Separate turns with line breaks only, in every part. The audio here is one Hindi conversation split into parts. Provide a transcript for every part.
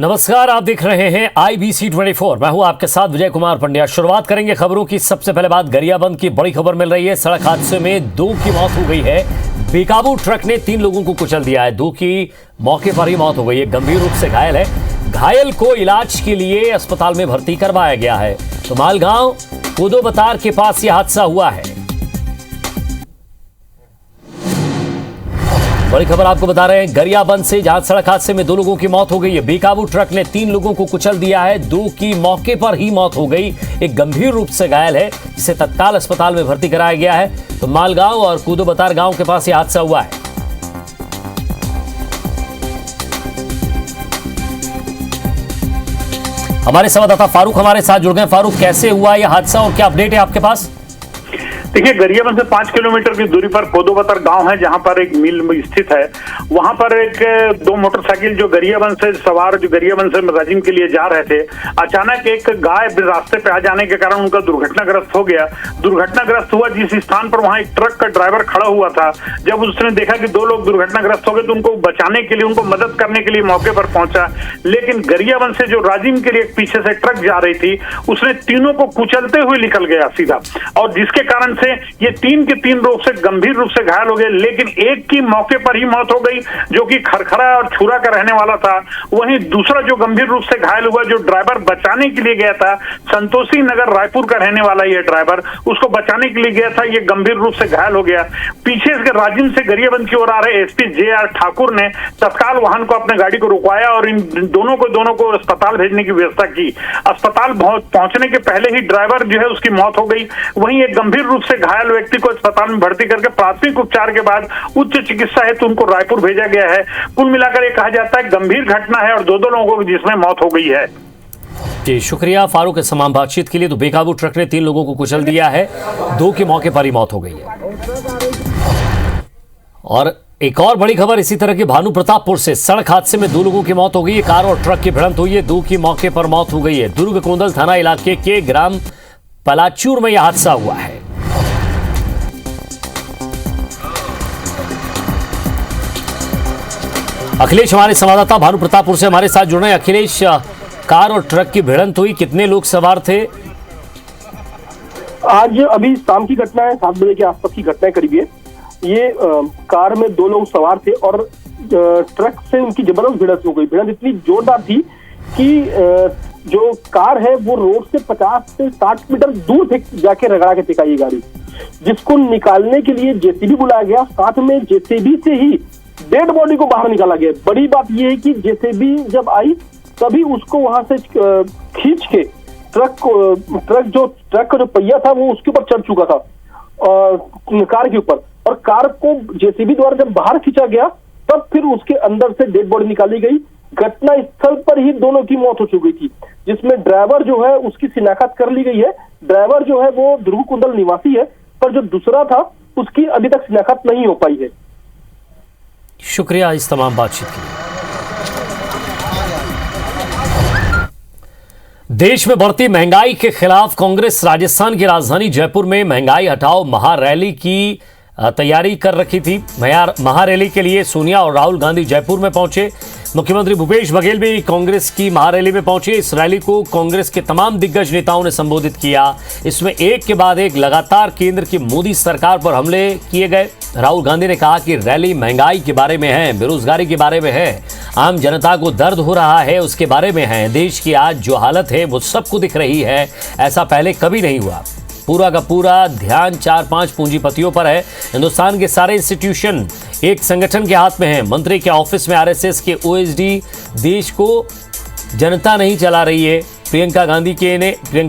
नमस्कार, आप देख रहे हैं IBC 24। मैं हूं आपके साथ विजय कुमार पंड्या। शुरुआत करेंगे खबरों की। सबसे पहले बात गरियाबंद की बड़ी खबर मिल रही है। सड़क हादसे में 2 की मौत हो गई है। बेकाबू ट्रक ने 3 लोगों को कुचल दिया है। 2 की मौके पर ही मौत हो गई है, गंभीर रूप से घायल है। घायल को इलाज के लिए अस्पताल में भर्ती करवाया गया है। तो मालगांव कोदोबतार के पास यह हादसा हुआ है। बड़ी खबर आपको बता रहे हैं गरियाबंद से, जहां सड़क हादसे में 2 लोगों की मौत हो गई है। बेकाबू ट्रक ने 3 लोगों को कुचल दिया है। 2 की मौके पर ही मौत हो गई। एक गंभीर रूप से घायल है, जिसे तत्काल अस्पताल में भर्ती कराया गया है। तो मालगांव और कूदोबतार गांव के पास यह हादसा हुआ है। हमारे संवाददाता फारूक हमारे साथ जुड़ गए। फारूक, कैसे हुआ यह हादसा और क्या अपडेट है आपके पास?
देखिए, गरियाबंद से 5 किलोमीटर की दूरी पर कोदोबतार गांव है, जहां पर एक मिल स्थित है। वहां पर एक 2 मोटरसाइकिल जो गरियाबंद से सवार, जो गरियाबंद से राजिम के लिए जा रहे थे, अचानक एक गाय रास्ते पे आ जाने के कारण उनका दुर्घटनाग्रस्त हो गया। दुर्घटनाग्रस्त हुआ जिस स्थान पर, वहां एक ट्रक का ड्राइवर खड़ा हुआ था। जब उसने देखा कि 2 लोग दुर्घटनाग्रस्त हो गए, तो उनको बचाने के लिए, उनको मदद करने के लिए मौके पर पहुंचा। लेकिन गरियाबंद से जो राजिम के लिए पीछे से ट्रक जा रही थी, उसने तीनों को कुचलते हुए निकल गया सीधा, और जिसके कारण ये 3 के 3 रूप से गंभीर रूप से घायल हो गए। लेकिन एक की मौके पर ही मौत हो गई, जो कि खरखरा और छुरा का रहने वाला था। वहीं दूसरा जो गंभीर रूप से घायल हुआ, जो ड्राइवर बचाने के लिए गया था, संतोषी नगर रायपुर का रहने वाला ये ड्राइवर, उसको बचाने के लिए गया था, ये गंभीर रूप से घायल हो गया। पीछे से राजिम से गरियाबंद की ओर आ रहे SP JR ठाकुर ने तत्काल वाहन को, अपने गाड़ी को रुकवाया और इन दोनों को अस्पताल भेजने की व्यवस्था की। अस्पताल पहुंचने के पहले ही ड्राइवर जो है उसकी मौत हो गई। वहीं एक गंभीर रूप से घायल व्यक्ति को अस्पताल में भर्ती करके प्राथमिक उपचार के बाद उच्च चिकित्सा हेतु उनको रायपुर भेजा गया है। कुल मिलाकर ये कहा जाता है गंभीर घटना है और 2 लोगों की जिसमें मौत हो गई है।
जी, शुक्रिया फारूक इस तमाम बातचीत के लिए। तो बेकाबू ट्रक ने 3 लोगों को कुचल दिया है। 2 की मौके पर ही मौत हो गई है। और एक और बड़ी खबर इसी तरह की भानु प्रतापपुर से, सड़क हादसे में 2 लोगों की मौत हो गई है। कार और ट्रक की भिड़ंत हुई है। 2 की मौके पर मौत हो गई है। दुर्ग कोंदल थाना इलाके के ग्राम पलाचूर में यह हादसा हुआ है। अखिलेश हमारे संवाददाता भानु प्रतापपुर से हमारे साथ जुड़ रहे हैं। अखिलेश, कार और ट्रक की भिड़ंत हुई, कितने लोग सवार थे?
आज अभी शाम की घटना है, 7 बजे के आसपास की घटना है करीब। ये कार में 2 लोग सवार थे और ट्रक से उनकी जबरदस्त भिड़ंत हो गई। भिड़ंत इतनी जोरदार थी कि जो कार है वो रोड से 50 से 60 मीटर दूर जाके रगड़ा के फेंका ये गाड़ी, जिसको निकालने के लिए JCB बुलाया गया। साथ में JCB से ही डेड बॉडी को बाहर निकाला गया। बड़ी बात यह है कि JCB जब आई तभी उसको वहां से खींच के ट्रक का जो पहिया था वो उसके ऊपर चढ़ चुका था, कार के ऊपर। और कार को JCB द्वारा जब बाहर खींचा गया तब फिर उसके अंदर से डेड बॉडी निकाली गई। घटना स्थल पर ही 2 की मौत हो चुकी थी, जिसमें ड्राइवर जो है उसकी शिनाख्त कर ली गई है। ड्राइवर जो है वो दुर्ग कुंदल निवासी है, पर जो दूसरा था उसकी अभी तक शिनाख्त नहीं हो पाई है।
शुक्रिया इस तमाम बातचीत के लिए। देश में बढ़ती महंगाई के खिलाफ कांग्रेस राजस्थान की राजधानी जयपुर में महंगाई हटाओ महारैली की तैयारी कर रखी थी। महारैली के लिए सोनिया और राहुल गांधी जयपुर में पहुंचे। मुख्यमंत्री भूपेश बघेल भी कांग्रेस की महारैली में पहुंचे। इस रैली को कांग्रेस के तमाम दिग्गज नेताओं ने संबोधित किया। इसमें एक के बाद एक लगातार केंद्र की मोदी सरकार पर हमले किए गए। राहुल गांधी ने कहा कि रैली महंगाई के बारे में है, बेरोजगारी के बारे में है, आम जनता को दर्द हो रहा है उसके बारे में है। देश की आज जो हालत है वो सबको दिख रही है, ऐसा पहले कभी नहीं हुआ। पूरा का पूरा ध्यान 4-5 पूंजीपतियों पर है। हिंदुस्तान के सारे इंस्टीट्यूशन एक संगठन के हाथ में हैं। मंत्री के ऑफिस में RSS के OSD देश को जनता नहीं चला रही है। प्रियंका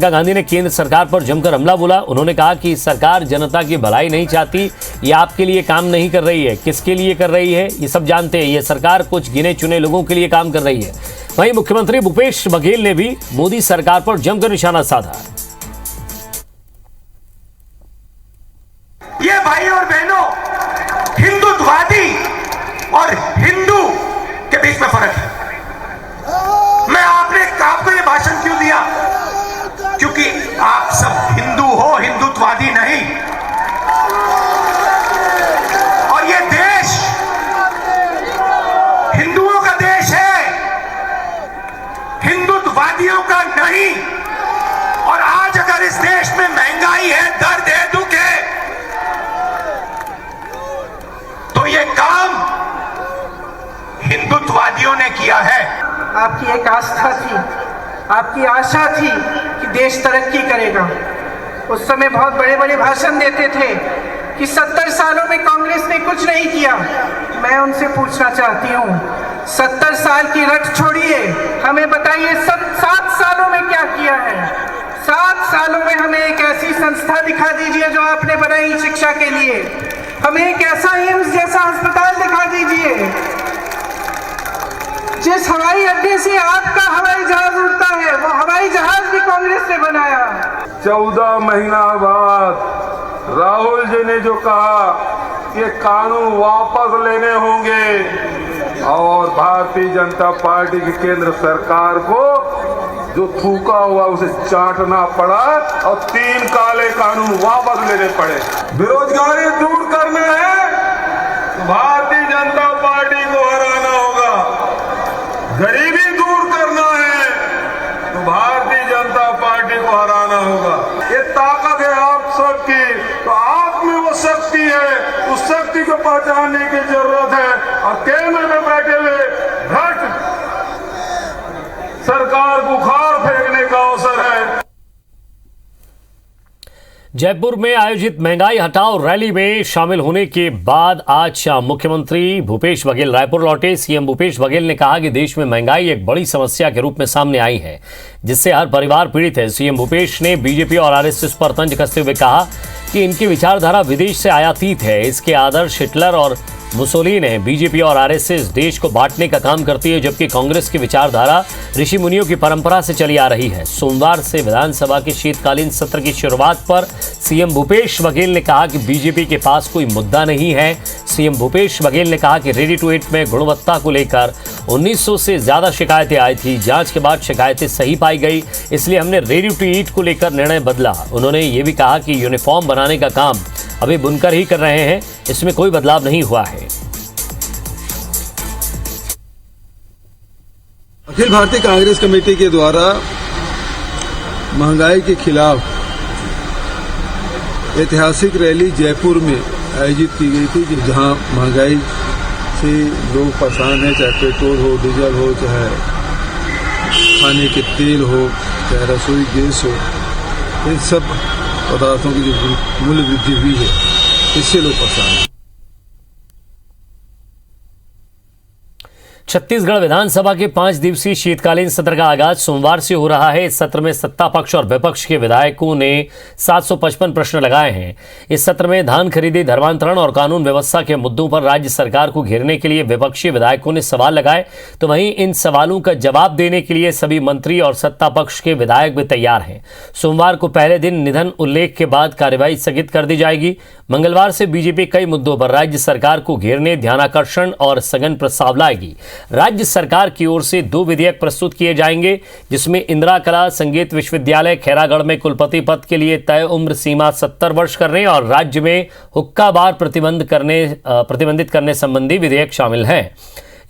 गांधी ने केंद्र सरकार पर जमकर हमला बोला। उन्होंने कहा कि सरकार जनता की भलाई नहीं चाहती, ये आपके लिए काम नहीं कर रही है। किसके लिए कर रही है ये सब जानते हैं। ये सरकार कुछ गिने चुने लोगों के लिए काम कर रही है। वहीं मुख्यमंत्री भूपेश बघेल ने भी मोदी सरकार पर जमकर निशाना साधा।
ये भाई और बहनों, हिंदुत्ववादी और हिंदू के बीच में फर्क है। मैं आपको ये भाषण क्यों दिया? क्योंकि आप सब हिंदू हो, हिंदुत्ववादी नहीं। और ये देश हिंदुओं का देश है।
एक आस्था थी, आपकी आशा थी कि देश तरक्की करेगा। उस समय बहुत बड़े बड़े भाषण देते थे कि 70 सालों में कांग्रेस ने कुछ नहीं किया। मैं उनसे पूछना चाहती हूँ, 70 साल की रट छोड़िए, हमें बताइए 7 सालों में क्या किया है। 7 सालों में हमें एक ऐसी संस्था दिखा दीजिए जो आपने बनाई शिक्षा के लिए। हमें एक ऐसा एम्स जैसा अस्पताल दिखा दीजिए। जिस हवाई अड्डे से आपका हवाई जहाज उड़ता है, वो हवाई जहाज भी कांग्रेस ने बनाया।
14 महीना बाद राहुल जी ने जो कहा ये कानून वापस लेने होंगे और भारतीय जनता पार्टी की केंद्र सरकार को जो थूका हुआ उसे चाटना पड़ा और 3 काले कानून वापस लेने पड़े। बेरोजगारी दूर करना है तो भारतीय जनता पार्टी को हराना होगा। गरीबी दूर करना है तो भारतीय जनता पार्टी को हराना होगा। ये ताकत है आप सबकी, तो आप में वो शक्ति है, उस शक्ति को पहचानने की जरूरत है। और केंद्र में बैठे हुए भ्रष्ट सरकार को उखाड़ फेंकने का अवसर है।
जयपुर में आयोजित महंगाई हटाओ रैली में शामिल होने के बाद आज शाम मुख्यमंत्री भूपेश बघेल रायपुर लौटे। सीएम भूपेश बघेल ने कहा कि देश में महंगाई एक बड़ी समस्या के रूप में सामने आई है, जिससे हर परिवार पीड़ित है। सीएम भूपेश ने बीजेपी और आरएसएस पर तंज कसते हुए कहा कि इनकी विचारधारा विदेश से आयातित है। इसके आदर्श हिटलर और मुसोलिन है। बीजेपी और आरएसएस देश को बांटने का काम करती है, जबकि कांग्रेस की विचारधारा ऋषि मुनियों की परंपरा से चली आ रही है। सोमवार से विधानसभा के शीतकालीन सत्र की शुरुआत पर सीएम भूपेश बघेल ने कहा कि बीजेपी के पास कोई मुद्दा नहीं है। सीएम भूपेश बघेल ने कहा कि रेडी टू ईट में गुणवत्ता को लेकर 1900 से ज्यादा शिकायतें आई थी। जांच के बाद शिकायतें सही पाई गई, इसलिए हमने रेडी टू ईट को लेकर निर्णय बदला। उन्होंने ये भी कहा कि यूनिफॉर्म बनाने का काम अभी बुनकर ही कर रहे हैं, इसमें कोई बदलाव नहीं हुआ है।
अखिल भारतीय कांग्रेस कमेटी के द्वारा महंगाई के खिलाफ ऐतिहासिक रैली जयपुर में आयोजित की गई थी, कि जहां महंगाई से लोग परेशान हैं, चाहे पेट्रोल हो, डीजल हो, चाहे खाने के तेल हो, चाहे रसोई गैस हो, इन सब पदार्थों की जो मूल्य वृद्धि हुई है, इससे लोग परेशान हैं।
छत्तीसगढ़ विधानसभा के 5 दिवसीय शीतकालीन सत्र का आगाज सोमवार से हो रहा है। इस सत्र में सत्ता पक्ष और विपक्ष के विधायकों ने 755 प्रश्न लगाए हैं। इस सत्र में धान खरीदी, धर्मांतरण और कानून व्यवस्था के मुद्दों पर राज्य सरकार को घेरने के लिए विपक्षी विधायकों ने सवाल लगाए, तो वहीं इन सवालों का जवाब देने के लिए सभी मंत्री और सत्ता पक्ष के विधायक भी तैयार हैं। सोमवार को पहले दिन निधन उल्लेख के बाद कार्यवाही स्थगित कर दी जाएगी। मंगलवार से बीजेपी कई मुद्दों पर राज्य सरकार को घेरने, ध्यानाकर्षण और स्थगन प्रस्ताव लाएगी। राज्य सरकार की ओर से 2 विधेयक प्रस्तुत किए जाएंगे, जिसमें इंदिरा कला संगीत विश्वविद्यालय खैरागढ़ में कुलपति पद के लिए तय उम्र सीमा 70 वर्ष करने और राज्य में हुक्का बार प्रतिबंधित करने संबंधी विधेयक शामिल हैं।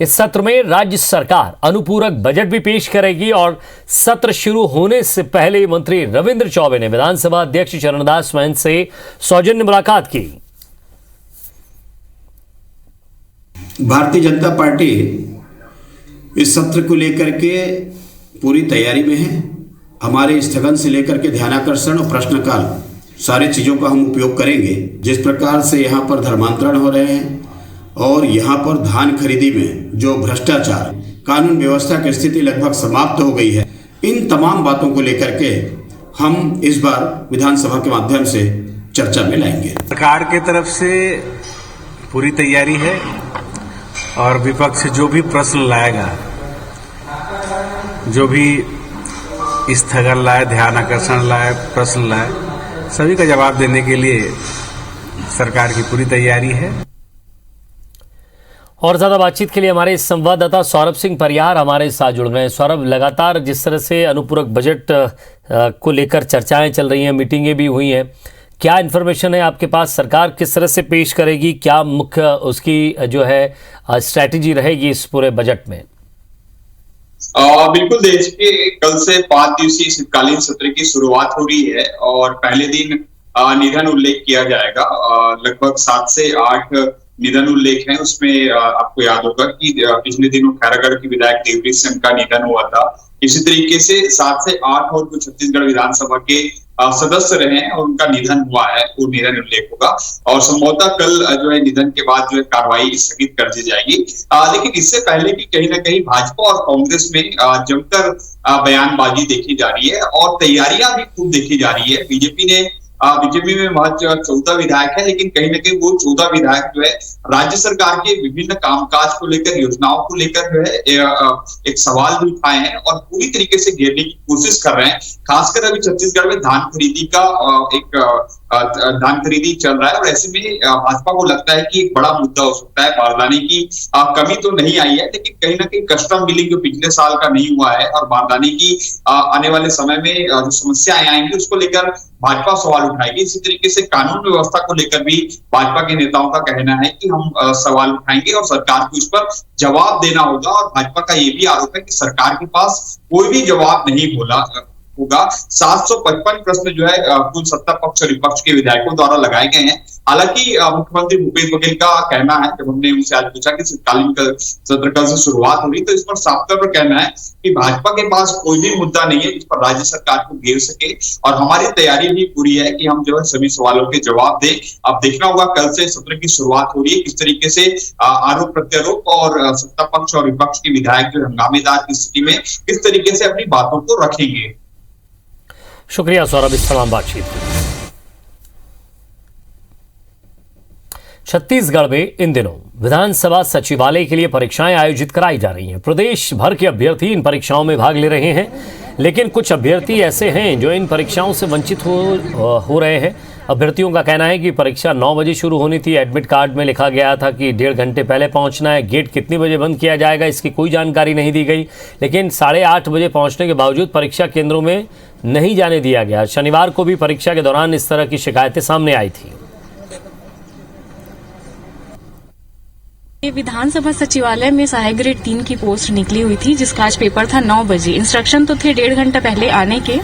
इस सत्र में राज्य सरकार अनुपूरक बजट भी पेश करेगी और सत्र शुरू होने से पहले मंत्री रविंद्र चौबे ने विधानसभा अध्यक्ष चरणदास महंत से सौजन्य मुलाकात की।
भारतीय जनता पार्टी इस सत्र को लेकर के पूरी तैयारी में है। हमारे स्थगन से लेकर के ध्यानाकर्षण और प्रश्नकाल सारी चीज़ों का हम उपयोग करेंगे। जिस प्रकार से यहाँ पर धर्मांतरण हो रहे हैं और यहाँ पर धान खरीदी में जो भ्रष्टाचार, कानून व्यवस्था की स्थिति लगभग समाप्त हो गई है, इन तमाम बातों को लेकर के हम इस बार विधानसभा के माध्यम से चर्चा में लाएंगे।
सरकार की तरफ से पूरी तैयारी है और विपक्ष जो भी प्रश्न लाएगा, जो भी स्थगन लाए, ध्यान आकर्षण लाए, प्रश्न लाए, सभी का जवाब देने के लिए सरकार की पूरी तैयारी है।
और ज्यादा बातचीत के लिए हमारे संवाददाता सौरभ सिंह परियार हमारे साथ जुड़ गए हैं। सौरभ, लगातार जिस तरह से अनुपूरक बजट को लेकर चर्चाएं चल रही हैं, मीटिंगें भी हुई हैं, क्या इन्फॉर्मेशन है आपके पास? सरकार किस तरह से पेश करेगी? क्या मुख्य उसकी जो है स्ट्रैटेजी रहेगी इस पूरे बजट में?
बिल्कुल, देश के कल से 5 दिवसीय शीतकालीन सत्र की शुरुआत हो रही है और पहले दिन निधन उल्लेख किया जाएगा। लगभग 7 से 8 निधन उल्लेख है उसमें आपको याद होगा कि पिछले दिनों खैरागढ़ की विधायक देवप्रीत सिंह का निधन हुआ था। इसी तरीके से 7 से 8 और जो छत्तीसगढ़ विधानसभा के सदस्य रहे हैं और उनका निधन हुआ है, वो निधन उल्लेख होगा और संभवतः कल जो है निधन के बाद जो है कार्रवाई स्थगित कर दी जाएगी। लेकिन इससे पहले भी कहीं ना कहीं भाजपा और कांग्रेस में जमकर बयानबाजी देखी जा रही है और तैयारियां भी खूब देखी जा रही है। बीजेपी में महज 14 विधायक है, लेकिन कहीं ना कहीं वो 14 विधायक जो है राज्य सरकार के विभिन्न कामकाज को लेकर, योजनाओं को लेकर जो है एक सवाल भी उठाए हैं और पूरी तरीके से घेरने की कोशिश कर रहे हैं। खासकर अभी छत्तीसगढ़ में धान खरीदी का धान खरीदी चल रहा है और ऐसे में भाजपा को लगता है कि एक बड़ा मुद्दा हो सकता है। बारदाने की कमी तो नहीं आई है, लेकिन कहीं ना कहीं कस्टम बिलिंग जो पिछले साल का नहीं हुआ है और बारदाने की आने वाले समय में जो समस्याएं आएंगी उसको लेकर भाजपा सवाल उठाएगी। इसी तरीके से कानून व्यवस्था को लेकर भी भाजपा के नेताओं का कहना है कि हम सवाल उठाएंगे और सरकार को इस पर जवाब देना होगा और भाजपा का ये भी आरोप है कि सरकार के पास कोई भी जवाब नहीं होगा। 755 प्रश्न जो है कुल सत्ता पक्ष और विपक्ष के विधायकों द्वारा लगाए गए हैं। हालांकि मुख्यमंत्री भूपेश बघेल का कहना है, जब हमने उनसे आज पूछा कि शीतकालीन सत्र कल से शुरुआत हो रही, तो इस पर साफ तौर पर कहना है कि भाजपा के पास कोई भी मुद्दा नहीं है जिस पर राज्य सरकार को घेर सके और हमारी तैयारी भी पूरी है कि हम जो है सभी सवालों के जवाब दें। अब देखना होगा कल से सत्र की शुरुआत हो रही है, किस तरीके से आरोप प्रत्यारोप और सत्ता पक्ष और विपक्ष के विधायक जो हंगामेदार की स्थिति में किस तरीके से अपनी बातों को रखेंगे।
शुक्रिया सौरभ इस तमाम बातचीत। छत्तीसगढ़ में इन दिनों विधानसभा सचिवालय के लिए परीक्षाएं आयोजित कराई जा रही हैं। प्रदेश भर के अभ्यर्थी इन परीक्षाओं में भाग ले रहे हैं, लेकिन कुछ अभ्यर्थी ऐसे हैं जो इन परीक्षाओं से वंचित हो रहे हैं। अभ्यर्थियों का कहना है कि परीक्षा 9 बजे शुरू होनी थी। एडमिट कार्ड में लिखा गया था कि 1.5 घंटे पहले पहुंचना है। गेट कितनी बजे बंद किया जाएगा इसकी कोई जानकारी नहीं दी गई, लेकिन 8:30 बजे पहुंचने के बावजूद परीक्षा केंद्रों में नहीं जाने दिया गया। शनिवार को भी परीक्षा के दौरान इस तरह की शिकायतें सामने आई थी।
विधानसभा सचिवालय में सहायक ग्रेड 3 की पोस्ट निकली हुई थी, जिसका आज पेपर था 9 बजे। इंस्ट्रक्शन तो थे 1.5 घंटा पहले आने के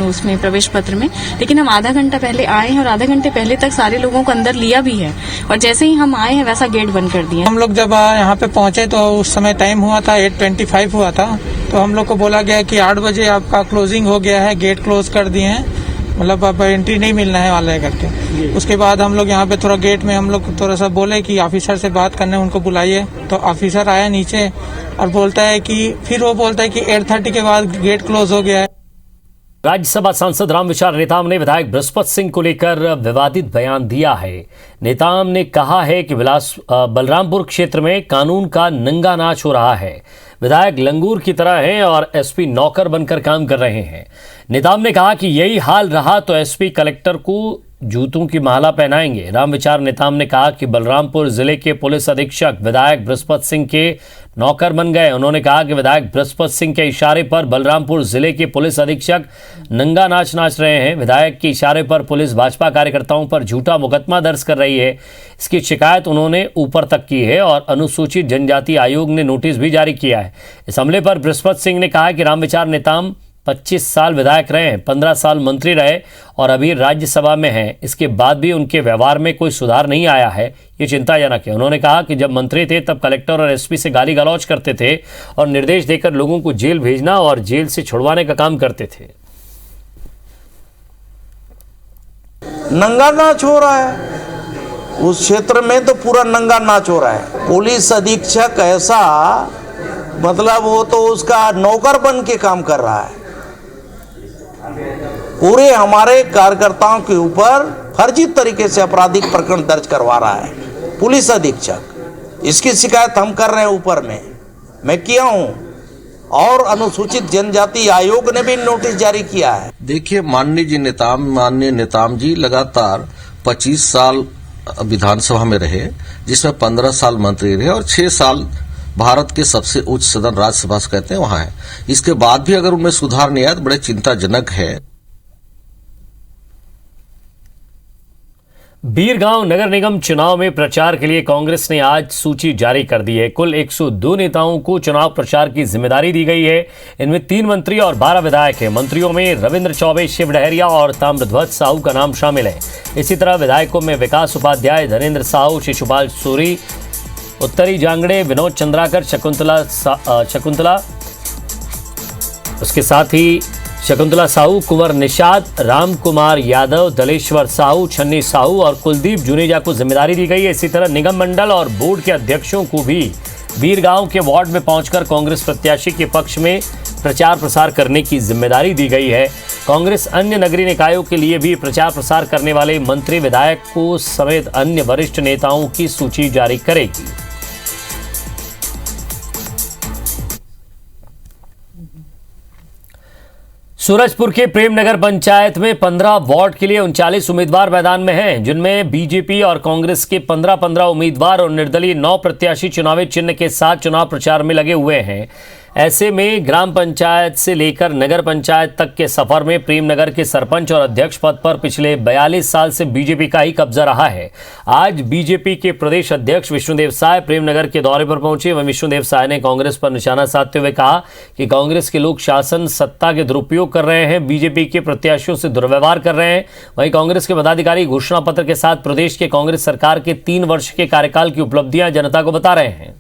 उसमें प्रवेश पत्र में, लेकिन हम आधा घंटा पहले आए हैं और आधा घंटे पहले तक सारे लोगों को अंदर लिया भी है और जैसे ही हम आए हैं वैसा गेट बंद कर दिया।
हम लोग जब यहाँ पे पहुंचे तो उस समय टाइम हुआ था 8:25 हुआ था, तो हम लोग को बोला गया कि 8 बजे आपका क्लोजिंग हो गया है, गेट क्लोज कर दिए हैं, मतलब अब एंट्री नहीं मिलना है वाला है करके। उसके बाद हम लोग यहाँ पे थोड़ा गेट में हम लोग थोड़ा सा बोले कि ऑफिसर से बात करने उनको बुलाइए, तो ऑफिसर आया नीचे और बोलता है कि फिर वो बोलता है कि 8:30 के बाद गेट क्लोज हो गया है।
राज्यसभा सांसद रामविचार नेताम ने विधायक बृहस्पत सिंह को लेकर विवादित बयान दिया है। नेताम ने कहा है कि बलरामपुर क्षेत्र में कानून का नंगा नाच हो रहा है। विधायक लंगूर की तरह हैं और एसपी नौकर बनकर काम कर रहे हैं। नेताम ने कहा कि यही हाल रहा तो एसपी कलेक्टर को जूतों की माला पहनाएंगे। रामविचार नेताम ने कहा कि बलरामपुर जिले के पुलिस अधीक्षक विधायक बृहस्पत सिंह के नौकर बन गए। उन्होंने कहा कि विधायक बृहस्पत सिंह के इशारे पर बलरामपुर जिले के पुलिस अधीक्षक नंगा नाच नाच रहे हैं। विधायक के इशारे पर पुलिस भाजपा कार्यकर्ताओं पर झूठा मुकदमा दर्ज कर रही है। इसकी शिकायत उन्होंने ऊपर तक की है और अनुसूचित जनजाति आयोग ने नोटिस भी जारी किया है। इस हमले पर बृहस्पत सिंह ने कहा कि रामविचार नेताम 25 साल विधायक रहे, 15 साल मंत्री रहे और अभी राज्यसभा में हैं। इसके बाद भी उनके व्यवहार में कोई सुधार नहीं आया है, ये चिंताजनक है। उन्होंने कहा कि जब मंत्री थे तब कलेक्टर और एसपी से गाली गलौज करते थे और निर्देश देकर लोगों को जेल भेजना और जेल से छुड़वाने का काम करते थे।
नंगा नाच हो रहा है उस क्षेत्र में, तो पूरा नंगा नाच हो रहा है। पुलिस अधीक्षक ऐसा मतलब वो तो उसका नौकर बन के काम कर रहा है। पूरे हमारे कार्यकर्ताओं के ऊपर फर्जी तरीके से आपराधिक प्रकरण दर्ज करवा रहा है पुलिस अधीक्षक। इसकी शिकायत हम कर रहे हैं ऊपर में, मैं किया हूं और अनुसूचित जनजाति आयोग ने भी नोटिस जारी किया है।
देखिए माननीय नेताम जी लगातार 25 साल विधानसभा में रहे, जिसमें 15 साल मंत्री रहे और 6 साल भारत के सबसे उच्च सदन राज्यसभा से कहते हैं वहां है। इसके बाद भी अगर उनमें सुधार नहीं आया तो बड़े चिंताजनक है।
बीरगांव नगर निगम चुनाव में प्रचार के लिए कांग्रेस ने आज सूची जारी कर दी है। कुल 102 नेताओं को चुनाव प्रचार की जिम्मेदारी दी गई है। इनमें 3 मंत्री और 12 विधायक हैं। मंत्रियों में रविंद्र चौबे, शिव डहरिया और ताम्रध्वज साहू का नाम शामिल है। इसी तरह विधायकों में विकास उपाध्याय, धनेन्द्र साहू, शिशुपाल सूरी, उत्तरी जांगड़े, विनोद चंद्राकर, शकुंतला उसके साथ ही शकुंतला साहू, कुंवर निषाद, राम कुमार यादव, दलेश्वर साहू, छन्नी साहू और कुलदीप जुनेजा को जिम्मेदारी दी गई है। इसी तरह निगम मंडल और बोर्ड के अध्यक्षों को भी बीरगांव के वार्ड में पहुंचकर कांग्रेस प्रत्याशी के पक्ष में प्रचार प्रसार करने की जिम्मेदारी दी गई है। कांग्रेस अन्य नगरीय निकायों के लिए भी प्रचार प्रसार करने वाले मंत्री, विधायकों समेत अन्य वरिष्ठ नेताओं की सूची जारी करेगी। सूरजपुर के प्रेमनगर पंचायत में 15 वार्ड के लिए 39 उम्मीदवार मैदान में हैं, जिनमें बीजेपी और कांग्रेस के 15 उम्मीदवार और निर्दलीय 9 प्रत्याशी चुनावी चिन्ह के साथ चुनाव प्रचार में लगे हुए हैं। ऐसे में ग्राम पंचायत से लेकर नगर पंचायत तक के सफर में प्रेमनगर के सरपंच और अध्यक्ष पद पर पिछले 42 साल से बीजेपी का ही कब्जा रहा है। आज बीजेपी के प्रदेश अध्यक्ष विष्णुदेव साय प्रेमनगर के दौरे पर पहुंचे। वहीं विष्णुदेव साय ने कांग्रेस पर निशाना साधते हुए कहा कि कांग्रेस के लोग शासन सत्ता के दुरुपयोग कर रहे हैं, बीजेपी के प्रत्याशियों से दुर्व्यवहार कर रहे हैं। वहीं कांग्रेस के पदाधिकारी घोषणा पत्र के साथ प्रदेश के कांग्रेस सरकार के 3 वर्ष के कार्यकाल की उपलब्धियां जनता को बता रहे हैं।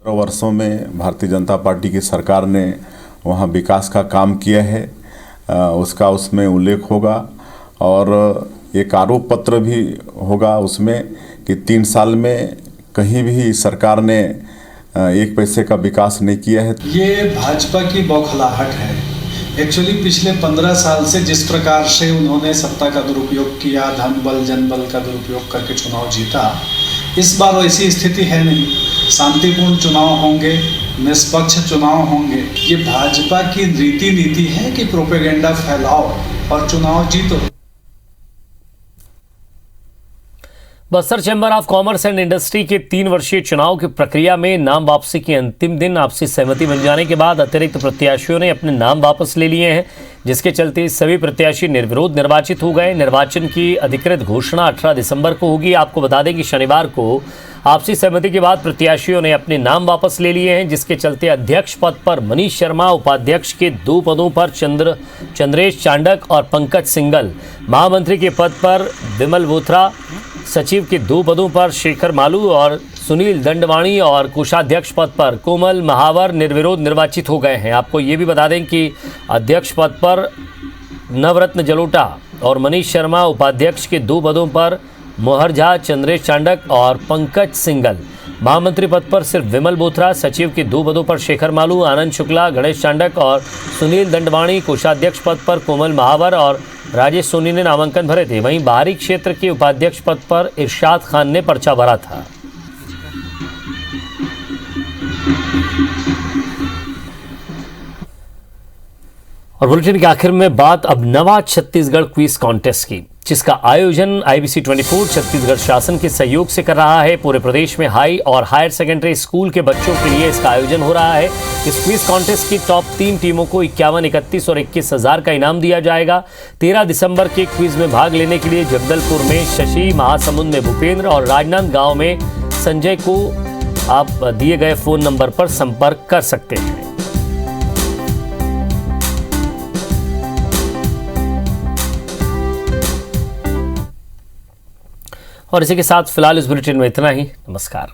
वर्षों में भारतीय जनता पार्टी की सरकार ने वहाँ विकास का काम किया है, उसका उसमें उल्लेख होगा और एक आरोप पत्र भी होगा उसमें कि 3 साल में कहीं भी सरकार ने 1 पैसे का विकास नहीं किया है।
ये भाजपा की बौखलाहट है। एक्चुअली पिछले 15 साल से जिस प्रकार से उन्होंने सत्ता का दुरुपयोग किया, धन बल जनबल का दुरुपयोग करके चुनाव जीता, इस बार वैसी स्थिति है नहीं। शांतिपूर्ण चुनाव होंगे, निष्पक्ष चुनाव होंगे। ये भाजपा की रीति नीति है कि प्रोपेगेंडा फैलाओ और चुनाव जीतो।
Bastar chamber of commerce and industry के 3 वर्षीय चुनाव की प्रक्रिया में नाम वापसी के अंतिम दिन आपसी सहमति बन जाने के बाद अतिरिक्त प्रत्याशियों ने अपने नाम वापस ले लिए हैं, जिसके चलते सभी प्रत्याशी निर्विरोध निर्वाचित हो गए। निर्वाचन की अधिकृत घोषणा 18 दिसंबर को होगी। आपको बता दें कि शनिवार को आपसी सहमति के बाद प्रत्याशियों ने अपने नाम वापस ले लिए हैं, जिसके चलते अध्यक्ष पद पर मनीष शर्मा, उपाध्यक्ष के 2 पदों पर चंद्रेश चांडक और पंकज सिंगल, महामंत्री के पद पर विमल बोथरा, सचिव के 2 पदों पर शेखर मालू और सुनील दंडवाणी और कोषाध्यक्ष पद पर कोमल महावर निर्विरोध निर्वाचित हो गए हैं। आपको ये भी बता दें कि अध्यक्ष पद पर नवरत्न जलोटा और मनीष शर्मा, उपाध्यक्ष के 2 पदों पर मोहर झा, चंद्रेश चांडक और पंकज सिंगल, महामंत्री पद पर सिर्फ विमल बोथरा, सचिव के 2 पदों पर शेखर मालू, आनंद शुक्ला, गणेश चांडक और सुनील दंडवाणी, कोषाध्यक्ष पद पर कोमल महावर और राजेश सोनी ने नामांकन भरे थे। वहीं बाहरी क्षेत्र के उपाध्यक्ष पद पर इरशाद खान ने पर्चा भरा था। और बुलेटिन के आखिर में बात अब नवा छत्तीसगढ़ क्विज कॉन्टेस्ट की, जिसका आयोजन IBC 24 छत्तीसगढ़ शासन के सहयोग से कर रहा है। पूरे प्रदेश में हाई और हायर सेकेंडरी स्कूल के बच्चों के लिए इसका आयोजन हो रहा है। इस क्विज कॉन्टेस्ट की टॉप 3 टीमों को 51, 31 और 21 हज़ार का इनाम दिया जाएगा। 13 दिसंबर के क्विज में भाग लेने के लिए जगदलपुर में शशि, महासमुंद में भूपेंद्र और राजनांदगांव में संजय को आप दिए गए फ़ोन नंबर पर संपर्क कर सकते हैं। और इसी के साथ फिलहाल इस बुलेटिन में इतना ही। नमस्कार।